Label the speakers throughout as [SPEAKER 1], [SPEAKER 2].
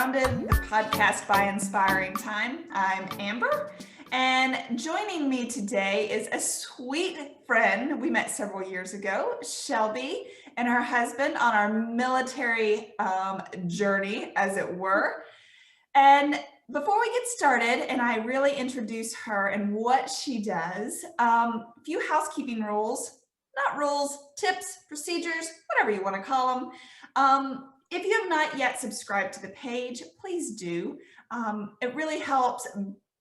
[SPEAKER 1] Grounded, the podcast by Inspiring Time. I'm Amber, and joining me today is a sweet friend we met several years ago, Shelby, and her husband on our military journey, as it were. And before we get started, and I really introduce her and what she does, a few housekeeping rules, not rules, tips, procedures, whatever you want to call them. If you have not yet subscribed to the page, please do. It really helps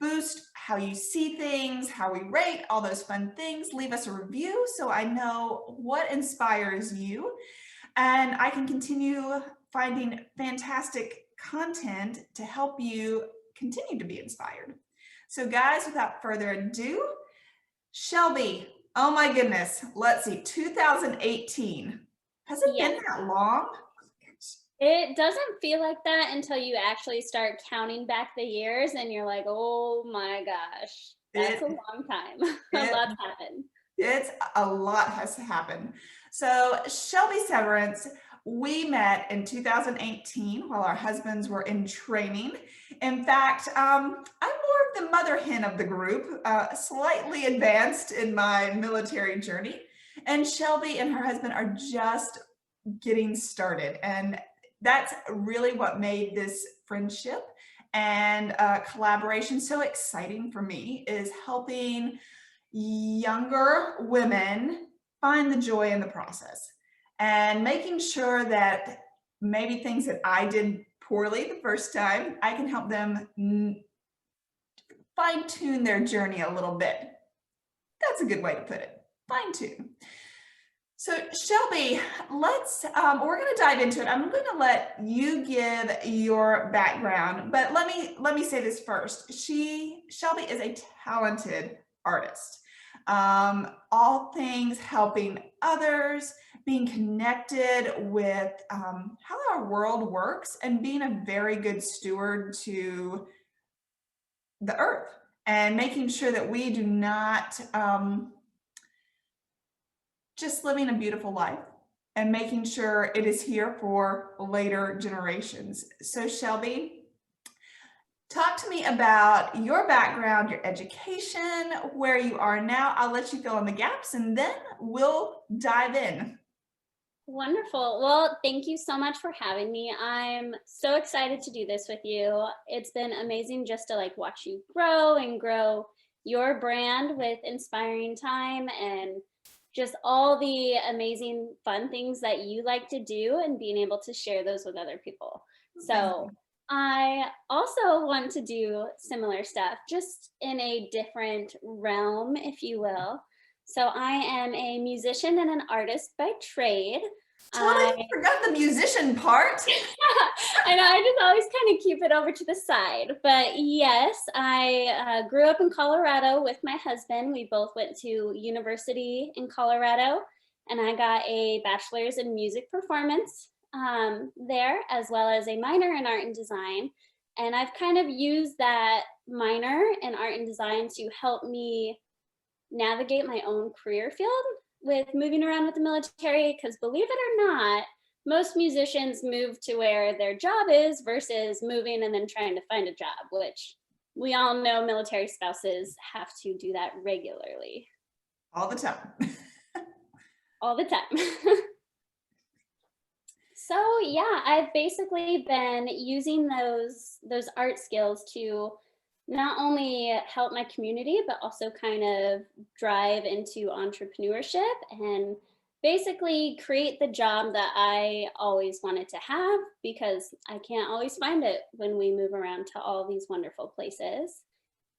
[SPEAKER 1] boost how you see things, how we rate, all those fun things. Leave us a review so I know what inspires you, and I can continue finding fantastic content to help you continue to be inspired. So guys, without further ado, Shelby, oh my goodness, let's see, 2018. Has it been that long?
[SPEAKER 2] It doesn't feel like that until you actually start counting back the years and you're like, oh my gosh, that's a long time. A lot's happened.
[SPEAKER 1] A lot has happened. So Shelby Severance, we met in 2018 while our husbands were in training. In fact, I'm more of the mother hen of the group, slightly advanced in my military journey. And Shelby and her husband are just getting started. And that's really what made this friendship and collaboration so exciting for me, is helping younger women find the joy in the process and making sure that maybe things that I did poorly the first time, I can help them fine tune their journey a little bit. That's a good way to put it, fine tune. So Shelby, we're going to dive into it. I'm going to let you give your background, but let me say this first. Shelby is a talented artist. All things helping others, being connected with how our world works, and being a very good steward to the earth, and making sure that we do not just living a beautiful life and making sure it is here for later generations. So Shelby, talk to me about your background, your education, where you are now. I'll let you fill in the gaps and then we'll dive in.
[SPEAKER 2] Wonderful. Well, thank you so much for having me. I'm so excited to do this with you. It's been amazing just to watch you grow and grow your brand with Inspiring Time, and just all the amazing fun things that you like to do and being able to share those with other people. So I also want to do similar stuff, just in a different realm, if you will. So I am a musician and an artist by trade.
[SPEAKER 1] Totally forgot the musician part.
[SPEAKER 2] I know, I just always kind of keep it over to the side. But yes, I grew up in Colorado with my husband. We both went to university in Colorado, and I got a bachelor's in music performance there, as well as a minor in art and design. And I've kind of used that minor in art and design to help me navigate my own career field with moving around with the military, because believe it or not, most musicians move to where their job is versus moving and then trying to find a job, which we all know military spouses have to do that regularly.
[SPEAKER 1] All the time.
[SPEAKER 2] All the time. So yeah, I've basically been using those art skills to not only help my community, but also kind of drive into entrepreneurship and basically create the job that I always wanted to have, because I can't always find it when we move around to all these wonderful places,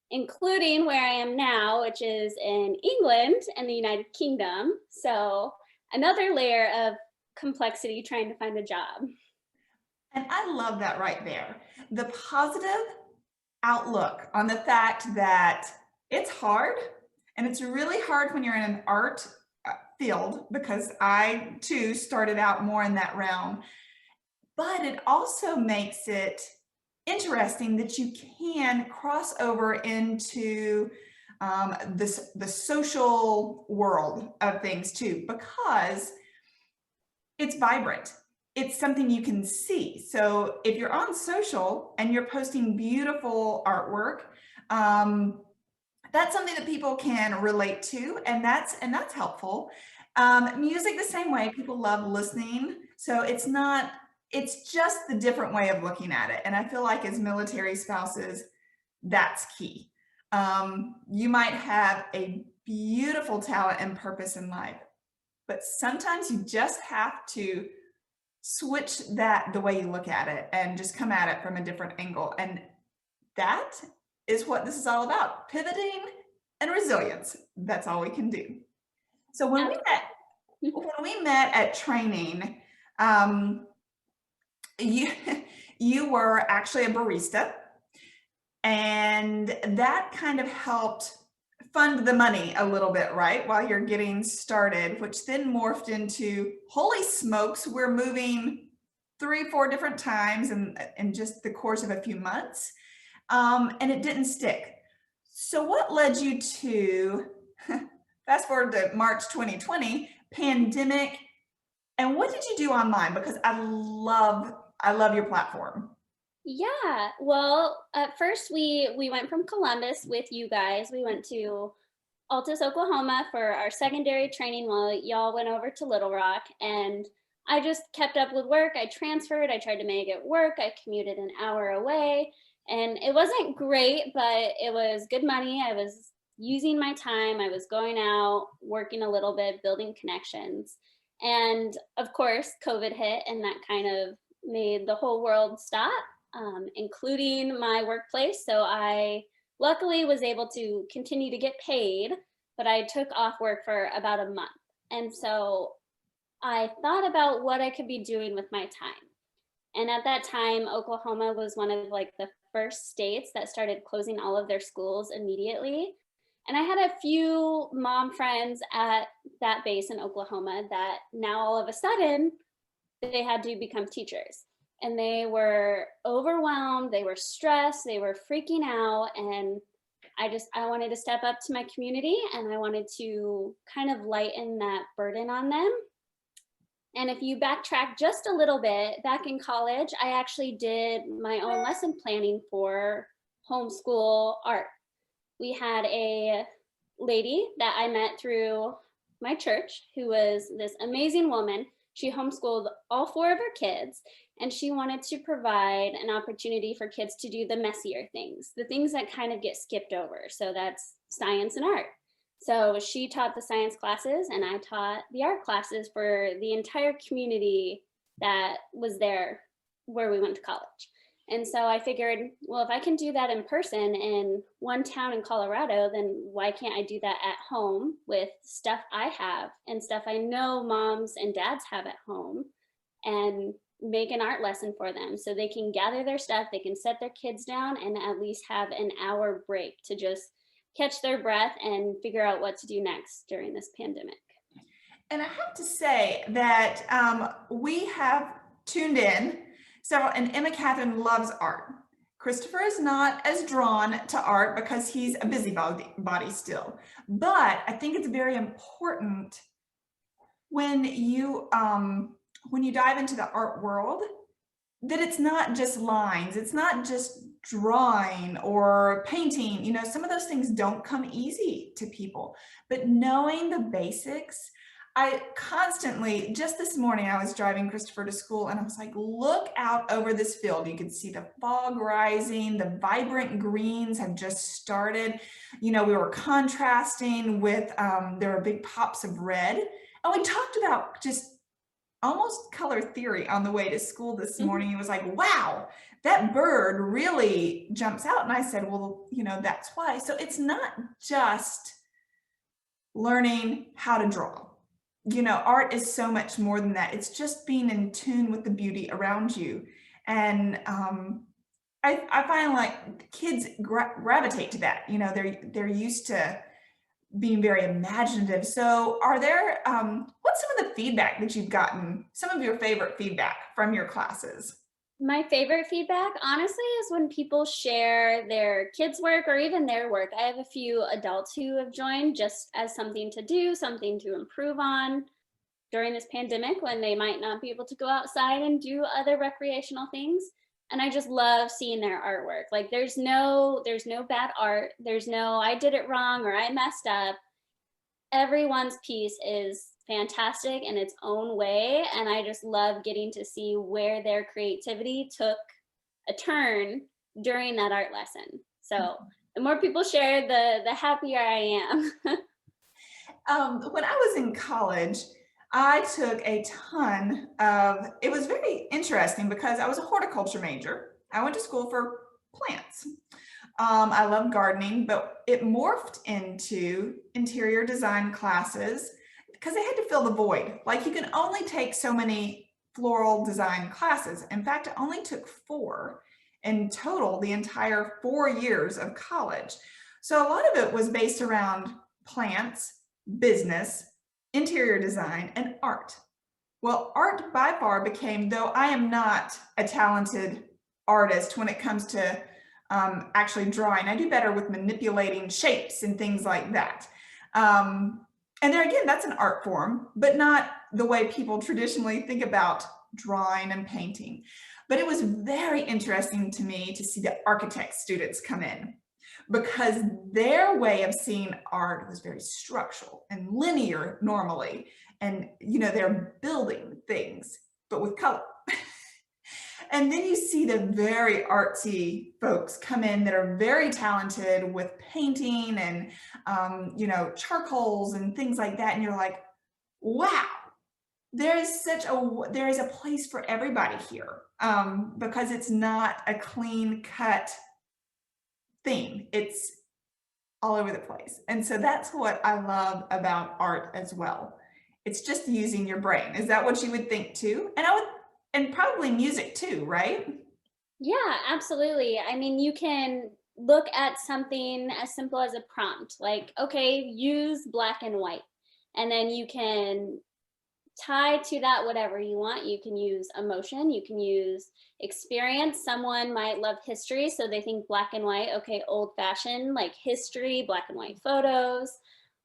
[SPEAKER 2] including where I am now, which is in England and the United Kingdom. So another layer of complexity trying to find a job.
[SPEAKER 1] And I love that right there. The positive outlook on the fact that it's hard, and it's really hard when you're in an art field, because I too started out more in that realm, but it also makes it interesting that you can cross over into the social world of things too, because it's vibrant. it's something you can see. So if you're on social and you're posting beautiful artwork, um, that's something that people can relate to, and that's helpful. Music the same way, people love listening. So it's just the different way of looking at it. And I feel like as military spouses, that's key. You might have a beautiful talent and purpose in life, but sometimes you just have to switch the way you look at it and just come at it from a different angle. And that is what this is all about, pivoting and resilience. That's all we can do. So when we met at training, you you were actually a barista, and that kind of helped fund the money a little bit, right? While you're getting started, which then morphed into, holy smokes, we're moving 3, 4 different times in just the course of a few months. And it didn't stick. So what led you to, fast forward to March 2020, pandemic, and what did you do online? Because I love your platform.
[SPEAKER 2] Yeah, well, at first we went from Columbus with you guys. We went to Altus, Oklahoma for our secondary training while y'all went over to Little Rock. And I just kept up with work. I transferred, I tried to make it work. I commuted an hour away, and it wasn't great, but it was good money. I was using my time. I was going out, working a little bit, building connections. And of course, COVID hit, and that kind of made the whole world stop, including my workplace. So I luckily was able to continue to get paid, but I took off work for about a month. And so I thought about what I could be doing with my time. And at that time, Oklahoma was one of like the first states that started closing all of their schools immediately. And I had a few mom friends at that base in Oklahoma that now all of a sudden they had to become teachers, and they were overwhelmed, they were stressed, they were freaking out. And I wanted to step up to my community, and I wanted to kind of lighten that burden on them. And if you backtrack just a little bit, back in college, I actually did my own lesson planning for homeschool art. We had a lady that I met through my church who was this amazing woman. She homeschooled all 4 of her kids, and she wanted to provide an opportunity for kids to do the messier things, the things that kind of get skipped over. So that's science and art. So she taught the science classes, and I taught the art classes for the entire community that was there where we went to college. And so I figured, well, if I can do that in person in one town in Colorado, then why can't I do that at home with stuff I have and stuff I know moms and dads have at home, and make an art lesson for them so they can gather their stuff, they can set their kids down, and at least have an hour break to just catch their breath and figure out what to do next during this pandemic.
[SPEAKER 1] And I have to say that we have tuned in several, and Emma Catherine loves art. Christopher is not as drawn to art because he's a busybody still. But I think it's very important when you dive into the art world that it's not just lines, it's not just drawing or painting. You know, some of those things don't come easy to people, but knowing the basics, I constantly, just this morning, I was driving Christopher to school and I was like, look out over this field. You can see the fog rising, the vibrant greens have just started. You know, we were contrasting with, there were big pops of red. And we talked about just almost color theory on the way to school this morning. He was like, wow, that bird really jumps out. And I said, well, you know, that's why. So it's not just learning how to draw. You know, art is so much more than that. It's just being in tune with the beauty around you. And I find like kids gravitate to that. You know, they're used to being very imaginative. So are there, what's some of the feedback that you've gotten, some of your favorite feedback from your classes?
[SPEAKER 2] My favorite feedback, honestly, is when people share their kids' work or even their work. I have a few adults who have joined just as something to do, something to improve on. during this pandemic when they might not be able to go outside and do other recreational things. And I just love seeing their artwork. Like there's no bad art. There's no I did it wrong or I messed up. Everyone's piece is fantastic in its own way, and I just love getting to see where their creativity took a turn during that art lesson. So the more people share, the happier I am.
[SPEAKER 1] When I was in college, I took a ton of, it was very interesting because I was a horticulture major. I went to school for plants. I love gardening, but it morphed into interior design classes because I had to fill the void. Like you can only take so many floral design classes. In fact, I only took 4 in total the entire 4 years of college. So a lot of it was based around plants, business, interior design, and art. Well, art by far became, though I am not a talented artist when it comes to actually drawing, I do better with manipulating shapes and things like that. And there again, that's an art form, but not the way people traditionally think about drawing and painting. But it was very interesting to me to see the architect students come in because their way of seeing art was very structural and linear normally. And, you know, they're building things, but with color. And then you see the very artsy folks come in that are very talented with painting and, you know, charcoals and things like that. And you're like, wow, there is a place for everybody here because it's not a clean cut thing. It's all over the place. And so that's what I love about art as well. It's just using your brain. Is that what you would think too? And probably music too, right?
[SPEAKER 2] Yeah, absolutely. I mean, you can look at something as simple as a prompt, like, okay, use black and white. And then you can tie to that whatever you want. You can use emotion, you can use experience. Someone might love history, so they think black and white, okay, old fashioned, like history, black and white photos.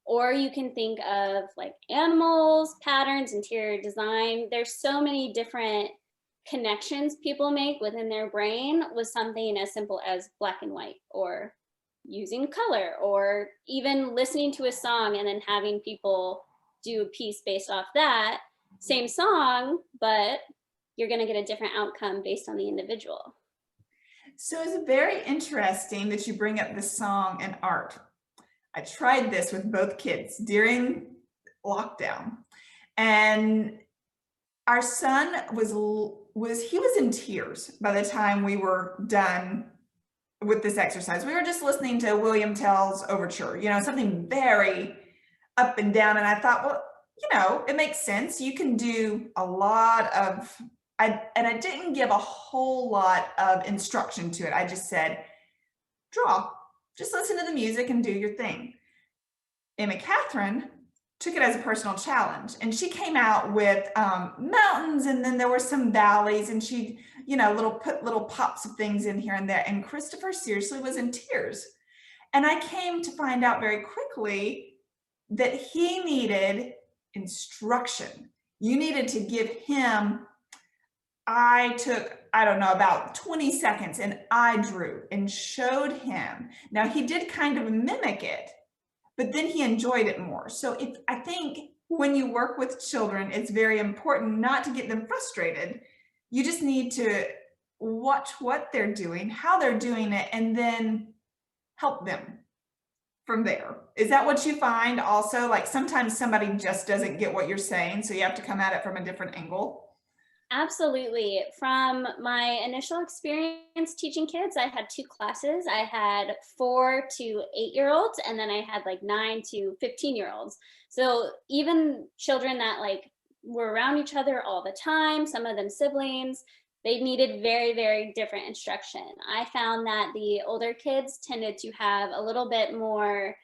[SPEAKER 2] Or you can think of like animals, patterns, interior design. There's so many different connections people make within their brain with something as simple as black and white, or using color, or even listening to a song and then having people do a piece based off that same song, but you're going to get a different outcome based on the individual.
[SPEAKER 1] So it's very interesting that you bring up the song and art. I tried this with both kids during lockdown, and our son he was in tears by the time we were done with this exercise. We were just listening to William Tell's overture, you know, something very up and down. And I thought, well, you know, it makes sense. You can do a lot of, and I didn't give a whole lot of instruction to it. I just said, draw, just listen to the music and do your thing. Emma Catherine took it as a personal challenge, and she came out with mountains, and then there were some valleys, and she, you know, put little pops of things in here and there. And Christopher seriously was in tears. And I came to find out very quickly that he needed instruction. You needed to give him, I took, I don't know, about 20 seconds and I drew and showed him. Now he did kind of mimic it, but then he enjoyed it more. So I think when you work with children, it's very important not to get them frustrated. You just need to watch what they're doing, how they're doing it, and then help them from there. Is that what you find also? Like sometimes somebody just doesn't get what you're saying, so you have to come at it from a different angle?
[SPEAKER 2] Absolutely. From my initial experience teaching kids, I had 2 classes. I had 4 to 8-year-olds, and then I had like 9 to 15-year-olds. So even children that like were around each other all the time, some of them siblings, they needed very, very different instruction. I found that the older kids tended to have a little bit more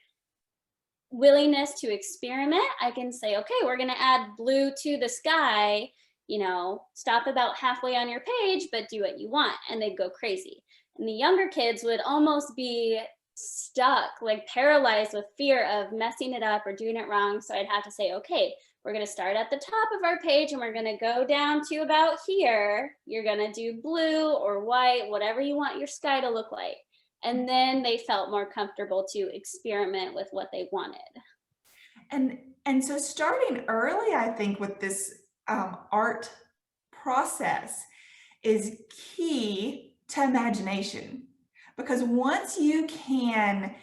[SPEAKER 2] willingness to experiment. I can say, okay, we're going to add blue to the sky, you know, stop about halfway on your page, but do what you want. And they'd go crazy. And the younger kids would almost be stuck, like paralyzed with fear of messing it up or doing it wrong. So I'd have to say, okay, we're going to start at the top of our page and we're going to go down to about here. You're going to do blue or white, whatever you want your sky to look like. And then they felt more comfortable to experiment with what they wanted.
[SPEAKER 1] And so starting early, I think with this art process is key to imagination, because once you can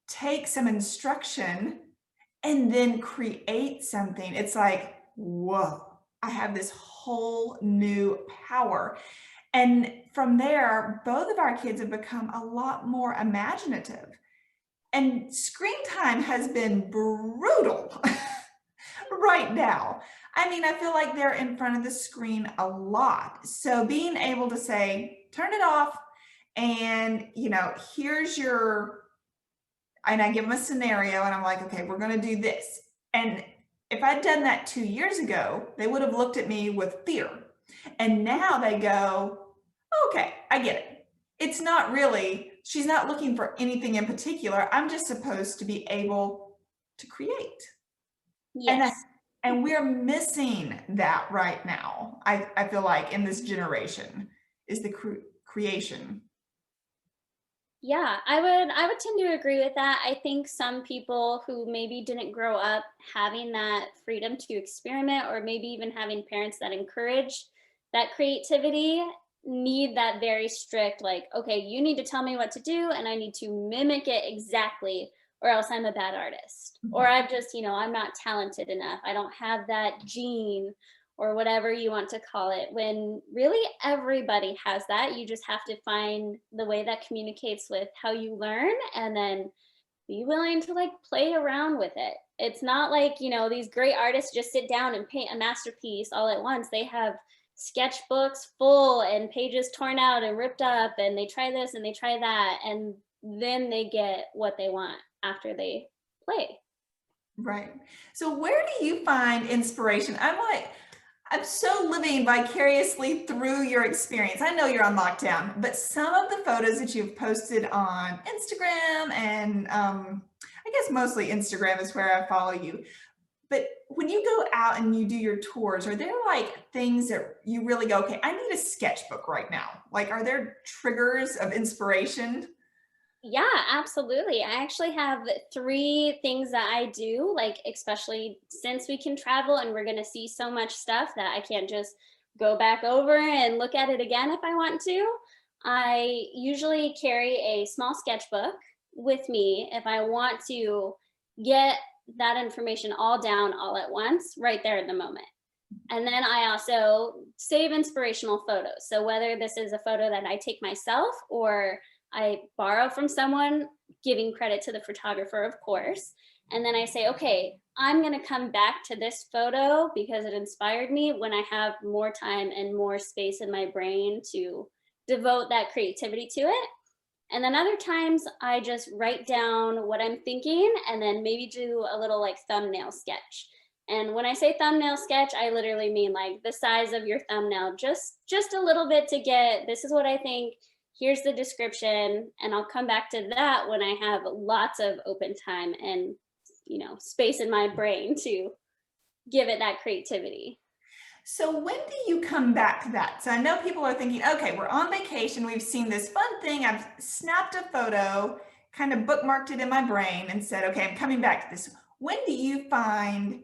[SPEAKER 1] take some instruction and then create something, it's like, whoa, I have this whole new power. And from there, both of our kids have become a lot more imaginative. And screen time has been brutal right now. I mean, I feel like they're in front of the screen a lot. So being able to say, turn it off, and here's your, and I give them a scenario and I'm like, okay, we're going to do this. And if I'd done that 2 years ago, they would have looked at me with fear. And now they go, okay, I get it. It's not really, she's not looking for anything in particular. I'm just supposed to be able to create.
[SPEAKER 2] Yes.
[SPEAKER 1] And we're missing that right now. I feel like in this generation is the creation.
[SPEAKER 2] Yeah, I would tend to agree with that. I think some people who maybe didn't grow up having that freedom to experiment, or maybe even having parents that encourage that creativity, need that very strict, like, okay, you need to tell me what to do and I need to mimic it exactly, or else I'm a bad artist. Or
[SPEAKER 1] Mhm.
[SPEAKER 2] I'm just, I'm not talented enough. I don't have that gene, or whatever you want to call it, when really everybody has that. You just have to find the way that communicates with how you learn, and then be willing to like play around with it. It's not like, these great artists just sit down and paint a masterpiece all at once. They have sketchbooks full and pages torn out and ripped up, and they try this and they try that, and then they get what they want after they play.
[SPEAKER 1] Right. So where do you find inspiration? I'm so living vicariously through your experience. I know you're on lockdown, but some of the photos that you've posted on Instagram, and I guess mostly Instagram is where I follow you. But when you go out and you do your tours, are there like things that you really go, okay, I need a sketchbook right now? Like, are there triggers of inspiration?
[SPEAKER 2] Yeah, absolutely. I actually have three things that I do, like, especially since we can travel and we're going to see so much stuff that I can't just go back over and look at it again if I want to. I usually carry a small sketchbook with me if I want to get that information all down all at once, right there in the moment. And then I also save inspirational photos. So whether this is a photo that I take myself or I borrow from someone, giving credit to the photographer, of course. And then I say, okay, I'm going to come back to this photo because it inspired me when I have more time and more space in my brain to devote that creativity to it. And then other times I just write down what I'm thinking and then maybe do a little like thumbnail sketch. And when I say thumbnail sketch, I literally mean like the size of your thumbnail, just a little bit to get, this is what I think, here's the description, and I'll come back to that when I have lots of open time and, space in my brain to give it that creativity.
[SPEAKER 1] So when do you come back to that? So I know people are thinking, okay, we're on vacation. We've seen this fun thing. I've snapped a photo, kind of bookmarked it in my brain and said, okay, I'm coming back to this. When do you find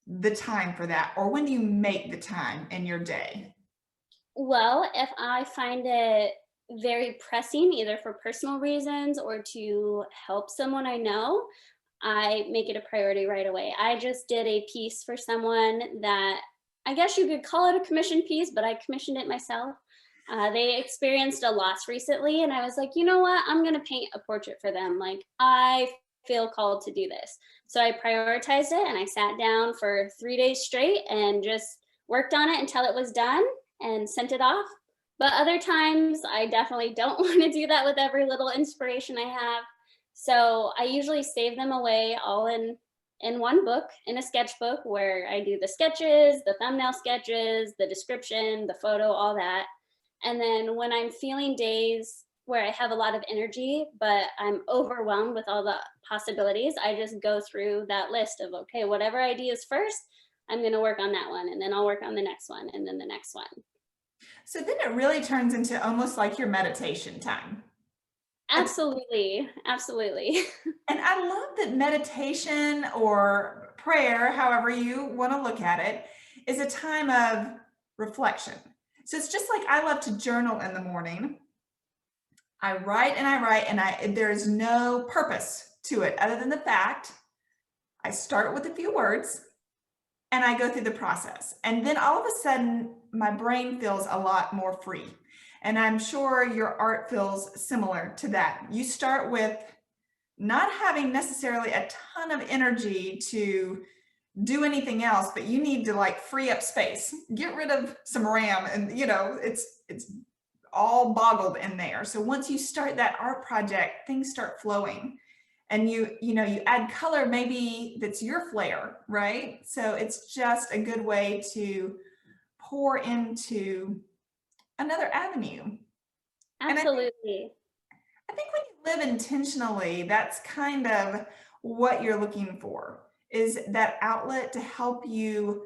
[SPEAKER 1] the time for that? Or when do you make the time in your day?
[SPEAKER 2] Well, if I find it very pressing, either for personal reasons or to help someone I know, I make it a priority right away. I just did a piece for someone that, I guess you could call it a commission piece, but I commissioned it myself. They experienced a loss recently, and I was like, you know what? I'm going to paint a portrait for them. Like, I feel called to do this. So I prioritized it and I sat down for 3 days straight and just worked on it until it was done and sent it off. But other times, I definitely don't want to do that with every little inspiration I have. So I usually save them away all in one book, in a sketchbook, where I do the sketches, the thumbnail sketches, the description, the photo, all that. And then when I'm feeling days where I have a lot of energy, but I'm overwhelmed with all the possibilities, I just go through that list of, okay, whatever idea is first, I'm going to work on that one, and then I'll work on the next one, and then the next one.
[SPEAKER 1] So then it really turns into almost like your meditation time.
[SPEAKER 2] Absolutely. Absolutely.
[SPEAKER 1] And I love that meditation or prayer, however you want to look at it, is a time of reflection. So it's just like I love to journal in the morning. I write and I write, and there is no purpose to it other than the fact I start with a few words and I go through the process. And then all of a sudden, my brain feels a lot more free. And I'm sure your art feels similar to that. You start with not having necessarily a ton of energy to do anything else, but you need to like free up space, get rid of some RAM, and it's all boggled in there. So once you start that art project, things start flowing. And you add color maybe that's your flair, right? So it's just a good way to pour into another avenue.
[SPEAKER 2] Absolutely.
[SPEAKER 1] I think when you live intentionally, that's kind of what you're looking for, is that outlet to help you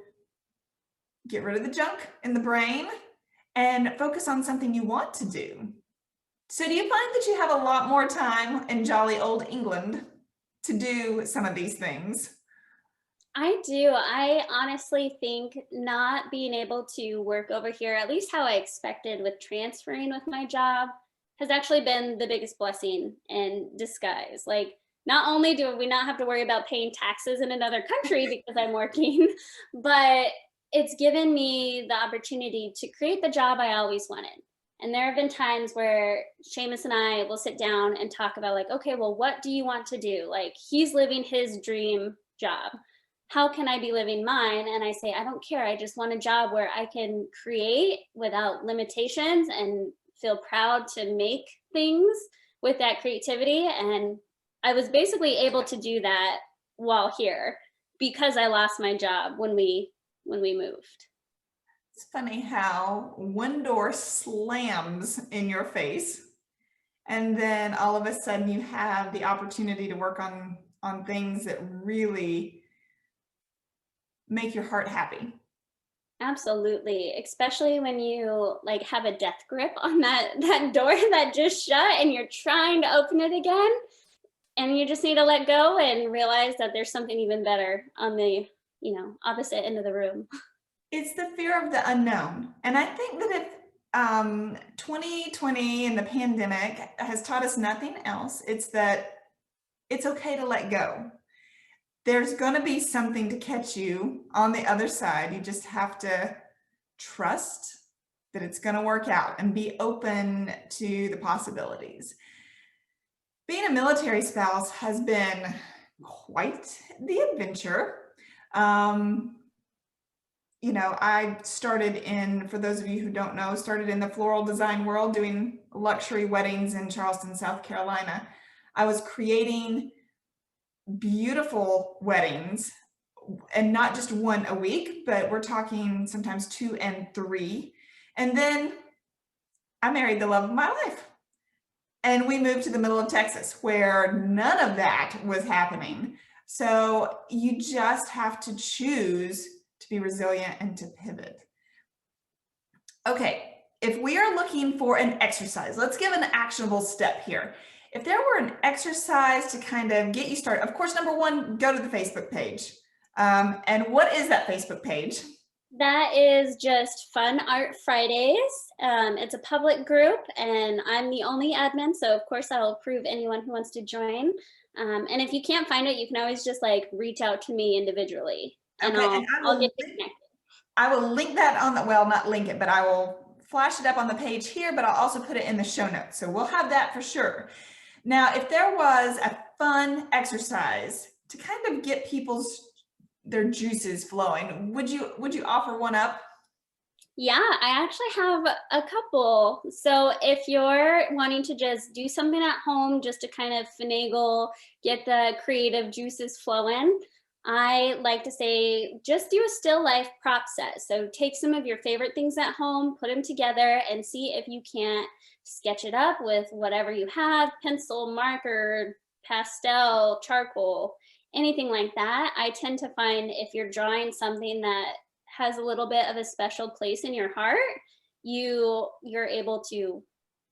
[SPEAKER 1] get rid of the junk in the brain and focus on something you want to do. So do you find that you have a lot more time in jolly old England to do some of these things?
[SPEAKER 2] I do. I honestly think not being able to work over here, at least how I expected with transferring with my job, has actually been the biggest blessing in disguise. Like, not only do we not have to worry about paying taxes in another country because I'm working, but it's given me the opportunity to create the job I always wanted. And there have been times where Seamus and I will sit down and talk about, like, okay, well, what do you want to do? Like, he's living his dream job. How can I be living mine? And I say, I don't care. I just want a job where I can create without limitations and feel proud to make things with that creativity. And I was basically able to do that while here because I lost my job when we moved.
[SPEAKER 1] It's funny how one door slams in your face, and then all of a sudden you have the opportunity to work on things that really make your heart happy.
[SPEAKER 2] Absolutely, especially when you like have a death grip on that door that just shut and you're trying to open it again, and you just need to let go and realize that there's something even better on the, opposite end of the room.
[SPEAKER 1] It's the fear of the unknown. And I think that if 2020 and the pandemic has taught us nothing else, it's that it's okay to let go. There's going to be something to catch you on the other side. You just have to trust that it's going to work out and be open to the possibilities. Being a military spouse has been quite the adventure. I started for those of you who don't know, started in the floral design world doing luxury weddings in Charleston, South Carolina. I was creating beautiful weddings, and not just one a week, but we're talking sometimes 2 and 3. And then I married the love of my life. And we moved to the middle of Texas where none of that was happening. So you just have to choose to be resilient and to pivot. Okay, if we are looking for an exercise, let's give an actionable step here. If there were an exercise to kind of get you started, of course, number one, go to the Facebook page. And what is that Facebook page?
[SPEAKER 2] That is just Fun Art Fridays. It's a public group and I'm the only admin. So of course I'll approve anyone who wants to join. And if you can't find it, you can always just like reach out to me individually and
[SPEAKER 1] Okay,
[SPEAKER 2] I'll get you connected.
[SPEAKER 1] I will link that on well, not link it, but I will flash it up on the page here, but I'll also put it in the show notes. So we'll have that for sure. Now, if there was a fun exercise to kind of get their juices flowing, would you offer one up?
[SPEAKER 2] Yeah, I actually have a couple. So if you're wanting to just do something at home just to kind of finagle, get the creative juices flowing, I like to say just do a still life prop set. So take some of your favorite things at home, put them together, and see if you can't sketch it up with whatever you have, pencil, marker, pastel, charcoal, anything like that. I tend to find if you're drawing something that has a little bit of a special place in your heart, you're able to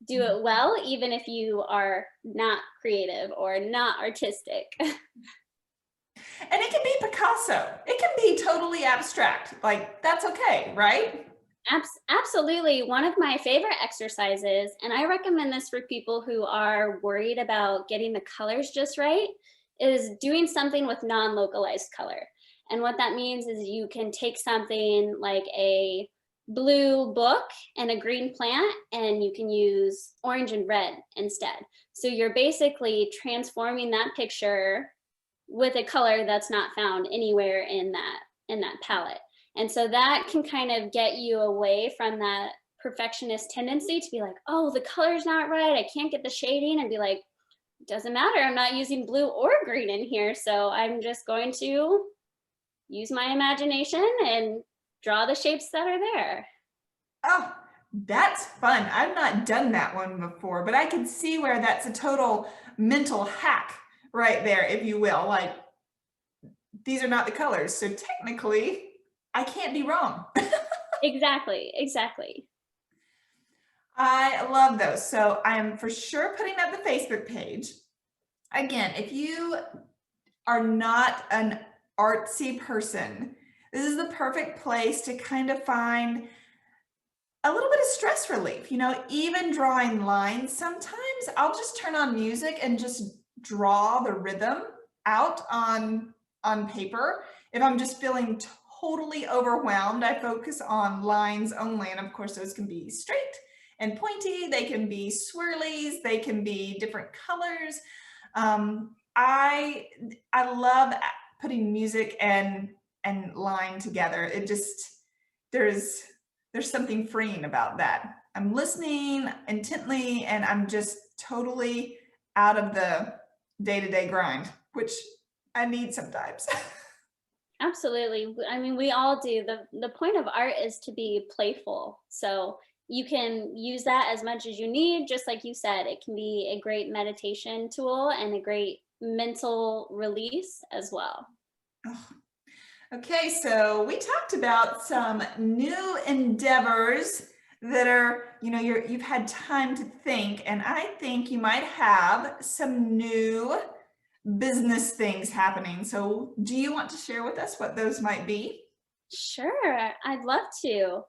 [SPEAKER 2] do it well, even if you are not creative or not artistic.
[SPEAKER 1] And it can be Picasso. It can be totally abstract. Like, that's okay, right?
[SPEAKER 2] Absolutely. One of my favorite exercises, and I recommend this for people who are worried about getting the colors just right, is doing something with non-localized color. And what that means is you can take something like a blue book and a green plant, and you can use orange and red instead. So you're basically transforming that picture with a color that's not found anywhere in that palette. And so that can kind of get you away from that perfectionist tendency to be like, oh, the color's not right, I can't get the shading, and be like, doesn't matter, I'm not using blue or green in here, so I'm just going to use my imagination and draw the shapes that are there.
[SPEAKER 1] Oh, that's fun. I've not done that one before, but I can see where that's a total mental hack right there, if you will. Like, these are not the colors, so technically I can't be wrong.
[SPEAKER 2] Exactly, exactly.
[SPEAKER 1] I love those. So I am for sure putting up the Facebook page. Again, if you are not an artsy person, this is the perfect place to kind of find a little bit of stress relief. You know, even drawing lines, sometimes I'll just turn on music and just draw the rhythm out on paper. If I'm just feeling totally overwhelmed, I focus on lines only. And of course, those can be straight and pointy, they can be swirlies, they can be different colors. I love putting music and line together. It just, there's something freeing about that. I'm listening intently and I'm just totally out of the day-to-day grind, which I need sometimes.
[SPEAKER 2] Absolutely. I mean, we all do. The point of art is to be playful. So you can use that as much as you need. Just like you said, it can be a great meditation tool and a great mental release as well.
[SPEAKER 1] Okay, so we talked about some new endeavors that are, you know, you've had time to think, and I think you might have some new business things happening. So do you want to share with us what those might be?
[SPEAKER 2] Sure, I'd love to.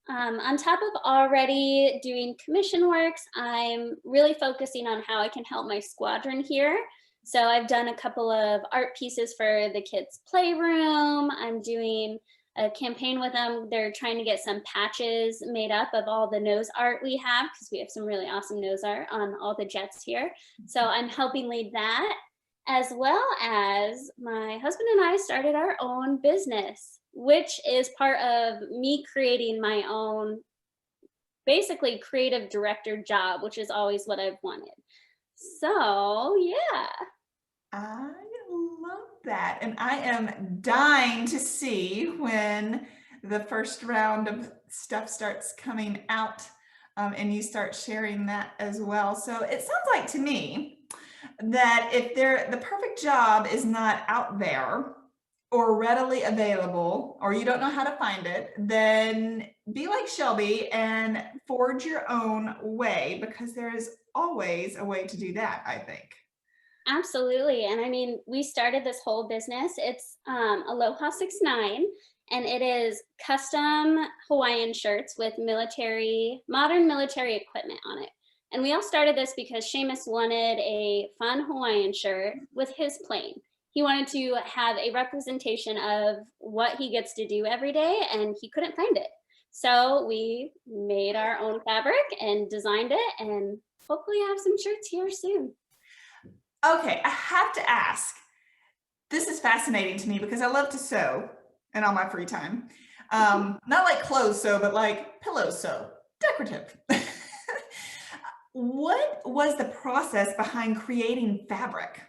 [SPEAKER 2] On top of already doing commission works, I'm really focusing on how I can help my squadron here. So I've done a couple of art pieces for the kids' playroom. I'm doing a campaign with them. They're trying to get some patches made up of all the nose art we have, because we have some really awesome nose art on all the jets here. So I'm helping lead that, as well as my husband and I started our own business, which is part of me creating my own, basically, creative director job, which is always what I've wanted. So, yeah.
[SPEAKER 1] I love that. And I am dying to see when the first round of stuff starts coming out, and you start sharing that as well. So it sounds like to me that if the perfect job is not out there or readily available, or you don't know how to find it, then be like Shelby and forge your own way, because there is always a way to do that, I think.
[SPEAKER 2] Absolutely. And I mean, we started this whole business. It's Aloha 69, and it is custom Hawaiian shirts with modern military equipment on it. And we all started this because Seamus wanted a fun Hawaiian shirt with his plane. He wanted to have a representation of what he gets to do every day, and he couldn't find it. So we made our own fabric and designed it, and hopefully have some shirts here soon.
[SPEAKER 1] Okay, I have to ask. This is fascinating to me because I love to sew in all my free time. Not like clothes sew, but like pillow sew, decorative. What was the process behind creating fabric?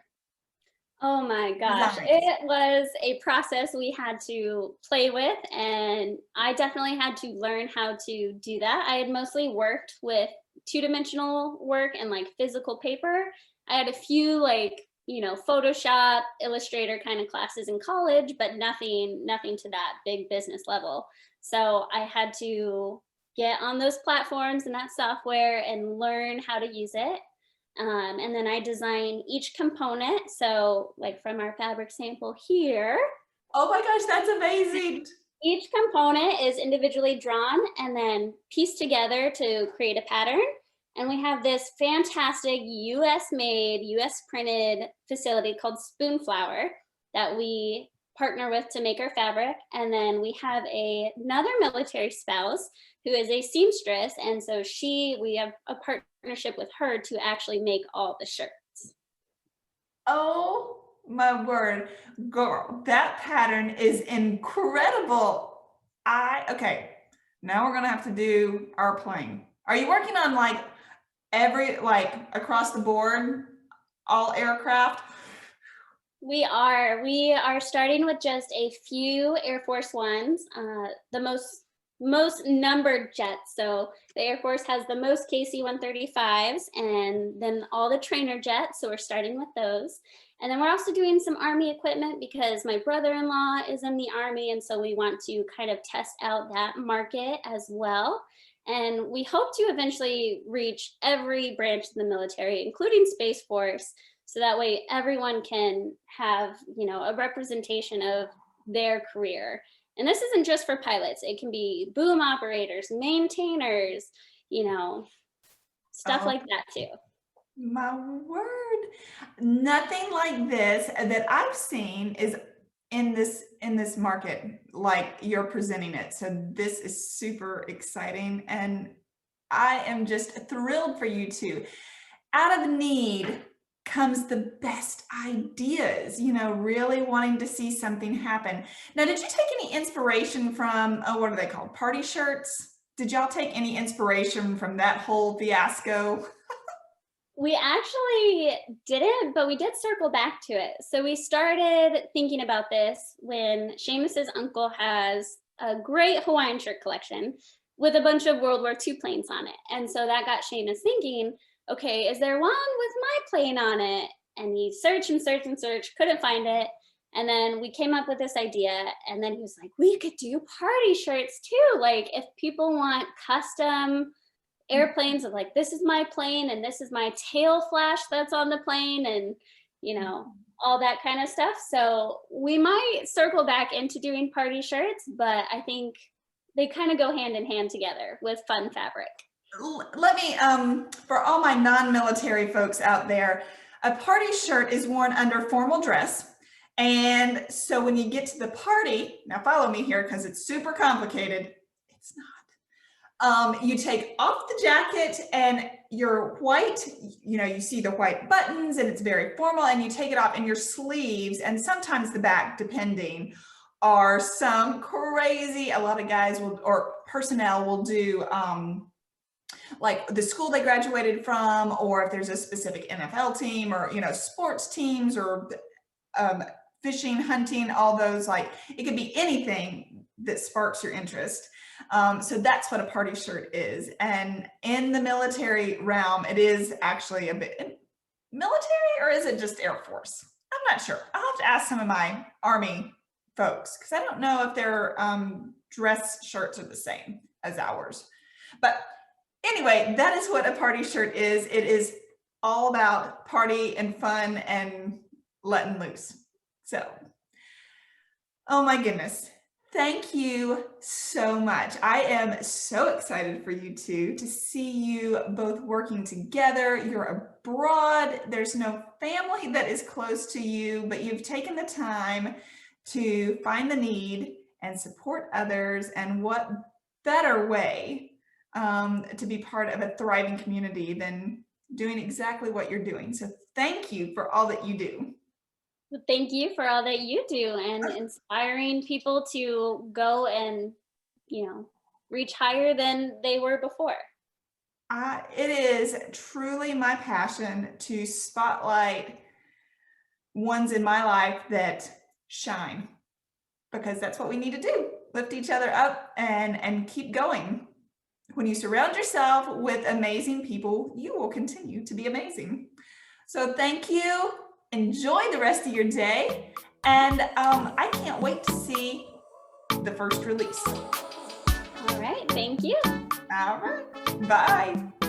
[SPEAKER 2] Oh my gosh,
[SPEAKER 1] designs?
[SPEAKER 2] it was a process we had to play with, and I definitely had to learn how to do that. I had mostly worked with two-dimensional work and like physical paper. I had a few like, Photoshop, Illustrator kind of classes in college, but nothing to that big business level. So I had to get on those platforms and that software and learn how to use it. And then I design each component. So, like from our fabric sample here,
[SPEAKER 1] Oh my gosh, that's amazing.
[SPEAKER 2] each component is individually drawn and then pieced together to create a pattern. And we have this fantastic US made, US printed facility called Spoonflower that we partner with to make our fabric. And then we have another military spouse who is a seamstress. And so we have a partnership with her to actually make all the shirts.
[SPEAKER 1] Oh my word, girl, that pattern is incredible. Okay, now we're gonna have to do our plane. Are you working on like like across the board, all aircraft?
[SPEAKER 2] We are starting with just a few Air Force Ones, the most numbered jets. So the Air Force has the most KC-135s, and then all the trainer jets. So we're starting with those. And then we're also doing some Army equipment because my brother-in-law is in the Army, and so we want to kind of test out that market as well. And we hope to eventually reach every branch of the military, including Space Force, so that way everyone can have, a representation of their career. And this isn't just for pilots. It can be boom operators, maintainers, you know, stuff
[SPEAKER 1] Oh
[SPEAKER 2] like that too.
[SPEAKER 1] my word. Nothing like this that I've seen is in this market like you're presenting it. So this is super exciting and I am just thrilled for you too. Out of need comes the best ideas, really wanting to see something happen. Now, did you take any inspiration from, oh, what are they called? Party shirts? Did y'all take any inspiration from that whole fiasco?
[SPEAKER 2] We actually didn't, but we did circle back to it. So we started thinking about this when Seamus's uncle has a great Hawaiian shirt collection with a bunch of World War II planes on it. And so that got Seamus thinking, okay, is there one with my plane on it? And he searched and searched and searched, couldn't find it. And then we came up with this idea. And then he was like, we could do party shirts too. Like if people want custom airplanes of like, this is my plane and this is my tail flash that's on the plane, and all that kind of stuff. So we might circle back into doing party shirts, but I think they kind of go hand in hand together with fun fabric.
[SPEAKER 1] Let me, for all my non-military folks out there, a party shirt is worn under formal dress. And so when you get to the party, now follow me here because it's super complicated. It's not. You take off the jacket and your white, you see the white buttons and it's very formal, and you take it off, and your sleeves and sometimes the back, depending, are some crazy, a lot of guys will, or personnel will do, like the school they graduated from, or if there's a specific NFL team or, sports teams, or fishing, hunting, all those, like it could be anything that sparks your interest. So that's what a party shirt is. And in the military realm, it is actually a bit military, or is it just Air Force? I'm not sure. I'll have to ask some of my Army folks because I don't know if their dress shirts are the same as ours. But anyway, that is what a party shirt is. It is all about party and fun and letting loose. So, oh my goodness. Thank you so much. I am so excited for you two to see you both working together. You're abroad. There's no family that is close to you, but you've taken the time to find the need and support others. And what better way to be part of a thriving community than doing exactly what you're doing. So thank you for all that you do.
[SPEAKER 2] Thank you for all that you do and inspiring people to go and, reach higher than they were before.
[SPEAKER 1] It is truly my passion to spotlight ones in my life that shine, because that's what we need to do. Lift each other up and keep going. When you surround yourself with amazing people, you will continue to be amazing. So thank you. Enjoy the rest of your day. And I can't wait to see the first release.
[SPEAKER 2] All right. Thank you.
[SPEAKER 1] All right. Bye.